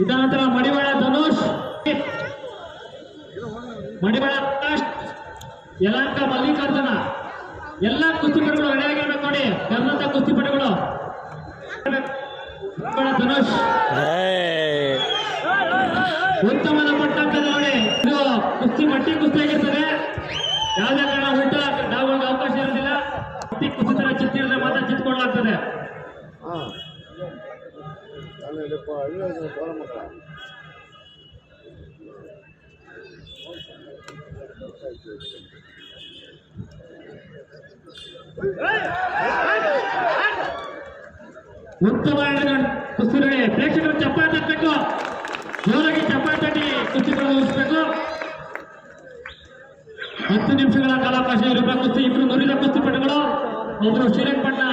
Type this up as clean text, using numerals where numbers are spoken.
ಇದಾನಂತರ ಮಡಿವಾಳ ಧನುಷ್, ಮಡಿವಾಳ ಪ್ರಕಾಶ್, ಯಲಹಂಕ ಮಲ್ಲಿಕಾರ್ಜುನ, ಎಲ್ಲ ಕುಸ್ತಿಪಟುಗಳು ರೆಡಿಯಾಗಿರ್ಬೇಕು ನೋಡಿ. ಕರ್ನಾಟಕ ಕುಸ್ತಿಪಟುಗಳು ಧನುಷ್ ಉತ್ತಮದ ಪಟ್ಟಂಕದ ನೋಡಿ. ಇದು ಕುಸ್ತಿ ಮಟ್ಟಿ ಕುಸ್ತಿ ಆಗಿರ್ತದೆ. ಯಾವುದೇ ಕಾರಣ ಉಲ್ಟ ಡಾವುಗಳಿಗೆ ಅವಕಾಶ ಇರೋದಿಲ್ಲ. ಮಟ್ಟಿ ಕುಸ್ತಿ ತರ ಚಿತ್ತಿದ್ರೆ ಮಾತ್ರ ಚಿತ್ಕೊಳ್ಳಲಾಗ್ತದೆ. ಉತ್ತಮ ಕುಸ್ತಿಗಳು ಪ್ರೇಕ್ಷಕರು ಚಪ್ಪಾಳೆ ತಟ್ಟಬೇಕು, ಜೋರಾಗಿ ಚಪ್ಪಾಳೆ ತಟ್ಟಿ ಕುಸ್ತಿಗಳು ಮುಗಿಸಬೇಕು. 10 ನಿಮಿಷಗಳ ಕಾಲಾವಕಾಶ ಇರುವ ಕುಸ್ತಿ. ಇಬ್ಬರು ನುರಿದ ಕುಸ್ತಿಪಟುಗಳು, ಒಬ್ಬರು ಶ್ರೀರಂಗಪಟ್ಟಣ